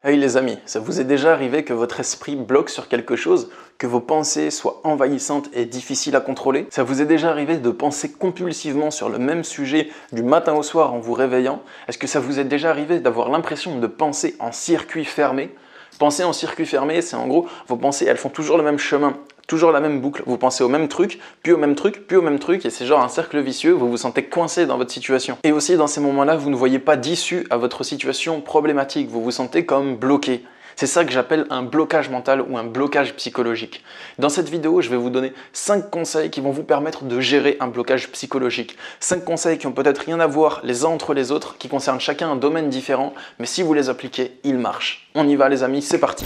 Hey les amis, ça vous est déjà arrivé que votre esprit bloque sur quelque chose, que vos pensées soient envahissantes et difficiles à contrôler? Ça vous est déjà arrivé de penser compulsivement sur le même sujet du matin au soir en vous réveillant? Est-ce que ça vous est déjà arrivé d'avoir l'impression de penser en circuit fermé? Penser en circuit fermé, c'est en gros, vos pensées, elles font toujours le même chemin, toujours la même boucle. Vous pensez au même truc, puis au même truc, puis au même truc, et c'est genre un cercle vicieux, vous vous sentez coincé dans votre situation. Et aussi, dans ces moments-là, vous ne voyez pas d'issue à votre situation problématique, vous vous sentez comme bloqué. C'est ça que j'appelle un blocage mental ou un blocage psychologique. Dans cette vidéo, je vais vous donner 5 conseils qui vont vous permettre de gérer un blocage psychologique. 5 conseils qui ont peut-être rien à voir les uns entre les autres, qui concernent chacun un domaine différent, mais si vous les appliquez, ils marchent. On y va les amis, c'est parti.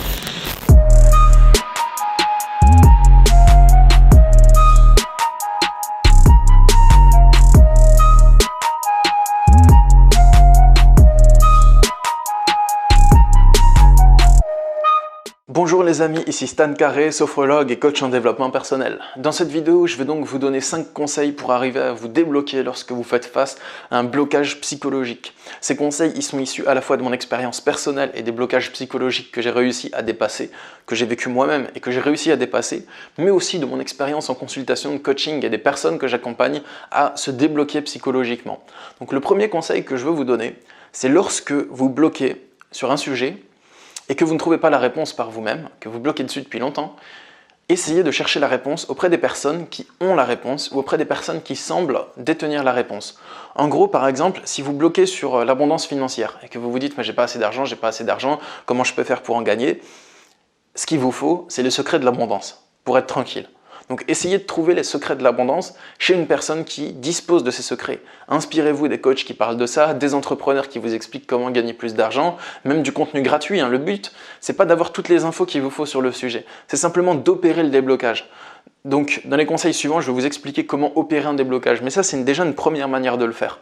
Bonjour les amis, ici Stan Carré, sophrologue et coach en développement personnel. Dans cette vidéo, je vais donc vous donner 5 conseils pour arriver à vous débloquer lorsque vous faites face à un blocage psychologique. Ces conseils, ils sont issus à la fois de mon expérience personnelle et des blocages psychologiques que j'ai réussi à dépasser, que j'ai vécu moi-même et que j'ai réussi à dépasser, mais aussi de mon expérience en consultation de coaching et des personnes que j'accompagne à se débloquer psychologiquement. Donc le premier conseil que je veux vous donner, c'est lorsque vous bloquez sur un sujet, et que vous ne trouvez pas la réponse par vous-même, que vous bloquez dessus depuis longtemps, essayez de chercher la réponse auprès des personnes qui ont la réponse ou auprès des personnes qui semblent détenir la réponse. En gros, par exemple, si vous bloquez sur l'abondance financière et que vous vous dites « mais j'ai pas assez d'argent, comment je peux faire pour en gagner ?» Ce qu'il vous faut, c'est le secret de l'abondance, pour être tranquille. Donc essayez de trouver les secrets de l'abondance chez une personne qui dispose de ces secrets. Inspirez-vous des coachs qui parlent de ça, des entrepreneurs qui vous expliquent comment gagner plus d'argent, même du contenu gratuit. Le but, c'est pas d'avoir toutes les infos qu'il vous faut sur le sujet, c'est simplement d'opérer le déblocage. Donc dans les conseils suivants, je vais vous expliquer comment opérer un déblocage, mais ça c'est déjà une première manière de le faire.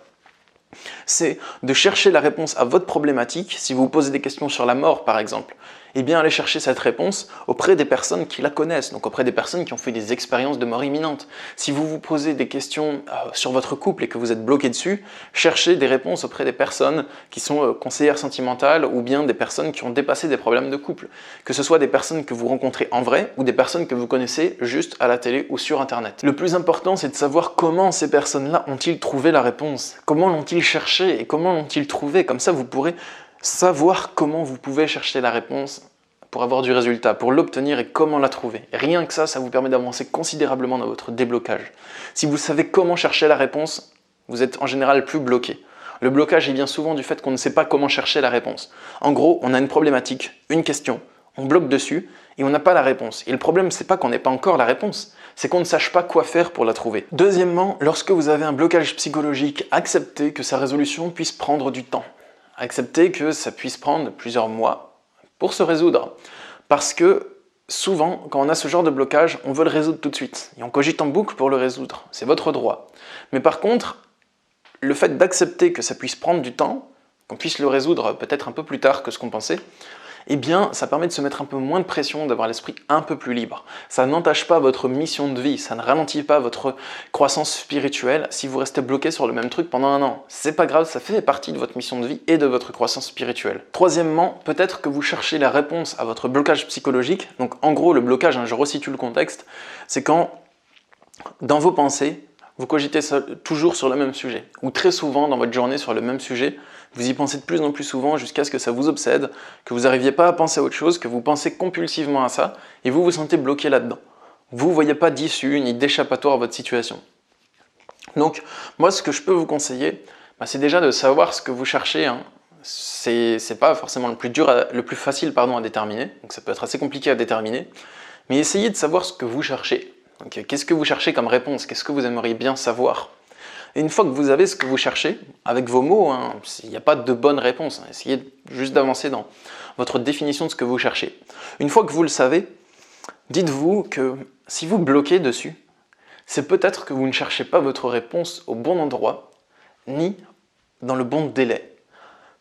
C'est de chercher la réponse à votre problématique. Si vous vous posez des questions sur la mort par exemple, eh bien allez chercher cette réponse auprès des personnes qui la connaissent, donc auprès des personnes qui ont fait des expériences de mort imminente. Si vous vous posez des questions sur votre couple et que vous êtes bloqué dessus, cherchez des réponses auprès des personnes qui sont conseillères sentimentales ou bien des personnes qui ont dépassé des problèmes de couple. Que ce soit des personnes que vous rencontrez en vrai ou des personnes que vous connaissez juste à la télé ou sur internet. Le plus important, c'est de savoir comment ces personnes-là ont-ils trouvé la réponse, comment l'ont-ils cherché et comment l'ont-ils trouvé. Comme ça, vous pourrez savoir comment vous pouvez chercher la réponse pour avoir du résultat, pour l'obtenir et comment la trouver. Et rien que ça vous permet d'avancer considérablement dans votre déblocage. Si vous savez comment chercher la réponse, vous êtes en général plus bloqué. Le blocage il vient souvent du fait qu'on ne sait pas comment chercher la réponse. En gros, on a une problématique, une question, on bloque dessus et on n'a pas la réponse. Et le problème, c'est pas qu'on n'ait pas encore la réponse, c'est qu'on ne sache pas quoi faire pour la trouver. Deuxièmement, lorsque vous avez un blocage psychologique, acceptez que sa résolution puisse prendre du temps. Acceptez que ça puisse prendre plusieurs mois pour se résoudre. Parce que souvent, quand on a ce genre de blocage, on veut le résoudre tout de suite. Et on cogite en boucle pour le résoudre. C'est votre droit. Mais par contre, le fait d'accepter que ça puisse prendre du temps, qu'on puisse le résoudre peut-être un peu plus tard que ce qu'on pensait, eh bien, ça permet de se mettre un peu moins de pression, d'avoir l'esprit un peu plus libre. Ça n'entache pas votre mission de vie, ça ne ralentit pas votre croissance spirituelle si vous restez bloqué sur le même truc pendant un an. C'est pas grave, ça fait partie de votre mission de vie et de votre croissance spirituelle. Troisièmement, peut-être que vous cherchez la réponse à votre blocage psychologique. Donc en gros, le blocage, je resitue le contexte, c'est quand, dans vos pensées, vous cogitez toujours sur le même sujet, ou très souvent dans votre journée sur le même sujet, vous y pensez de plus en plus souvent jusqu'à ce que ça vous obsède, que vous n'arriviez pas à penser à autre chose, que vous pensez compulsivement à ça, et vous vous sentez bloqué là-dedans. Vous ne voyez pas d'issue ni d'échappatoire à votre situation. Donc, moi, ce que je peux vous conseiller, c'est déjà de savoir ce que vous cherchez. C'est pas forcément le plus facile à déterminer, donc ça peut être assez compliqué à déterminer, mais essayez de savoir ce que vous cherchez. Qu'est-ce que vous cherchez comme réponse? Qu'est-ce que vous aimeriez bien savoir? Et une fois que vous avez ce que vous cherchez, avec vos mots, il n'y a pas de bonne réponse. Essayez juste d'avancer dans votre définition de ce que vous cherchez. Une fois que vous le savez, dites-vous que si vous bloquez dessus, c'est peut-être que vous ne cherchez pas votre réponse au bon endroit, ni dans le bon délai.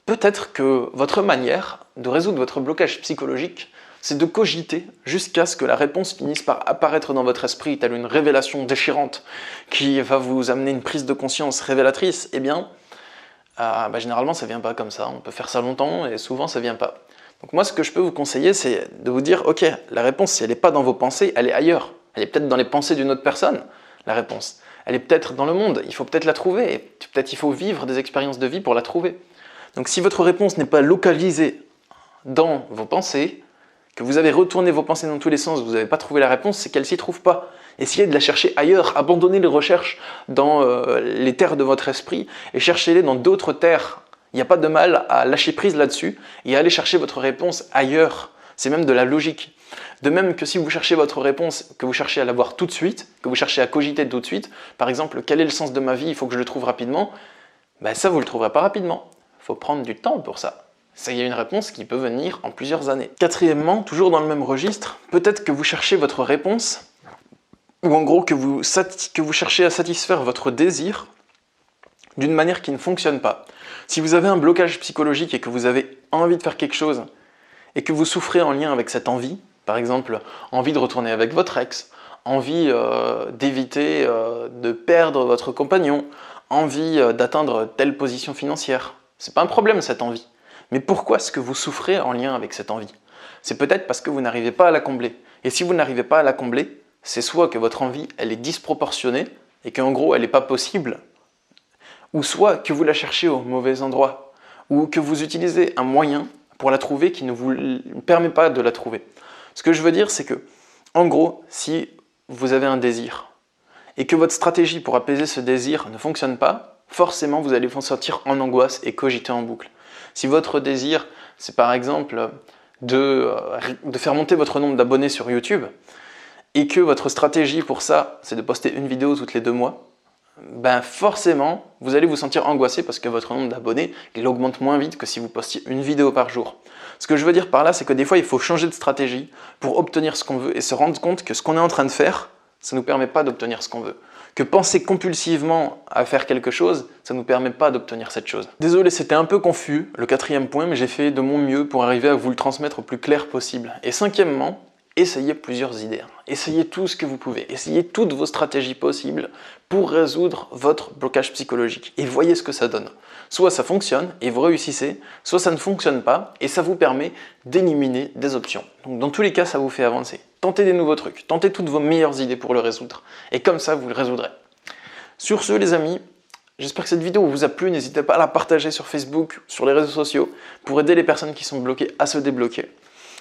Peut-être que votre manière de résoudre votre blocage psychologique, c'est de cogiter jusqu'à ce que la réponse finisse par apparaître dans votre esprit, telle une révélation déchirante qui va vous amener une prise de conscience révélatrice. Eh bien, généralement, ça ne vient pas comme ça. On peut faire ça longtemps et souvent, ça ne vient pas. Donc moi, ce que je peux vous conseiller, c'est de vous dire, ok, la réponse, si elle n'est pas dans vos pensées, elle est ailleurs. Elle est peut-être dans les pensées d'une autre personne, la réponse. Elle est peut-être dans le monde, il faut peut-être la trouver. Peut-être il faut vivre des expériences de vie pour la trouver. Donc si votre réponse n'est pas localisée dans vos pensées, que vous avez retourné vos pensées dans tous les sens, vous n'avez pas trouvé la réponse, c'est qu'elle ne s'y trouve pas. Essayez de la chercher ailleurs, abandonnez les recherches dans les terres de votre esprit et cherchez-les dans d'autres terres. Il n'y a pas de mal à lâcher prise là-dessus et à aller chercher votre réponse ailleurs. C'est même de la logique. De même que si vous cherchez votre réponse, que vous cherchez à l'avoir tout de suite, que vous cherchez à cogiter tout de suite, par exemple, quel est le sens de ma vie, il faut que je le trouve rapidement, ben ça vous ne le trouverez pas rapidement. Il faut prendre du temps pour ça. Ça y a une réponse qui peut venir en plusieurs années. Quatrièmement, toujours dans le même registre, peut-être que vous cherchez votre réponse, ou en gros que vous cherchez à satisfaire votre désir d'une manière qui ne fonctionne pas. Si vous avez un blocage psychologique et que vous avez envie de faire quelque chose, et que vous souffrez en lien avec cette envie, par exemple, envie de retourner avec votre ex, envie d'éviter de perdre votre compagnon, envie d'atteindre telle position financière, c'est pas un problème cette envie. Mais pourquoi est-ce que vous souffrez en lien avec cette envie? C'est peut-être parce que vous n'arrivez pas à la combler. Et si vous n'arrivez pas à la combler, c'est soit que votre envie, elle est disproportionnée, et qu'en gros, elle n'est pas possible, ou soit que vous la cherchez au mauvais endroit, ou que vous utilisez un moyen pour la trouver qui ne vous permet pas de la trouver. Ce que je veux dire, c'est que, en gros, si vous avez un désir, et que votre stratégie pour apaiser ce désir ne fonctionne pas, forcément vous allez vous sentir en angoisse et cogiter en boucle. Si votre désir, c'est par exemple de faire monter votre nombre d'abonnés sur YouTube, et que votre stratégie pour ça, c'est de poster une vidéo toutes les 2 mois, ben forcément, vous allez vous sentir angoissé parce que votre nombre d'abonnés, il augmente moins vite que si vous postiez une vidéo par jour. Ce que je veux dire par là, c'est que des fois, il faut changer de stratégie pour obtenir ce qu'on veut et se rendre compte que ce qu'on est en train de faire, ça ne nous permet pas d'obtenir ce qu'on veut. Que penser compulsivement à faire quelque chose, ça ne nous permet pas d'obtenir cette chose. Désolé, c'était un peu confus, le 4e point, mais j'ai fait de mon mieux pour arriver à vous le transmettre au plus clair possible. Et 5e, essayez plusieurs idées. Essayez tout ce que vous pouvez. Essayez toutes vos stratégies possibles pour résoudre votre blocage psychologique. Et voyez ce que ça donne. Soit ça fonctionne et vous réussissez, soit ça ne fonctionne pas et ça vous permet d'éliminer des options. Donc dans tous les cas, ça vous fait avancer. Tentez des nouveaux trucs, tentez toutes vos meilleures idées pour le résoudre. Et comme ça, vous le résoudrez. Sur ce, les amis, j'espère que cette vidéo vous a plu. N'hésitez pas à la partager sur Facebook, sur les réseaux sociaux, pour aider les personnes qui sont bloquées à se débloquer.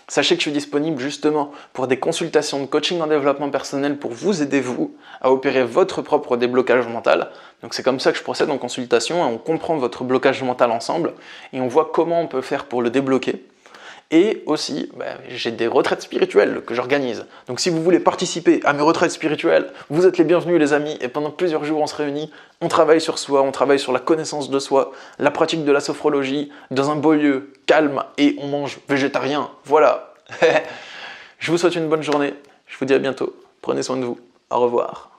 Sachez que je suis disponible justement pour des consultations de coaching en développement personnel pour vous aider, vous, à opérer votre propre déblocage mental. Donc c'est comme ça que je procède en consultation, on comprend votre blocage mental ensemble et on voit comment on peut faire pour le débloquer. Et aussi, j'ai des retraites spirituelles que j'organise. Donc si vous voulez participer à mes retraites spirituelles, vous êtes les bienvenus les amis. Et pendant plusieurs jours, on se réunit, on travaille sur soi, on travaille sur la connaissance de soi, la pratique de la sophrologie, dans un beau lieu, calme, et on mange végétarien. Voilà. Je vous souhaite une bonne journée. Je vous dis à bientôt. Prenez soin de vous. Au revoir.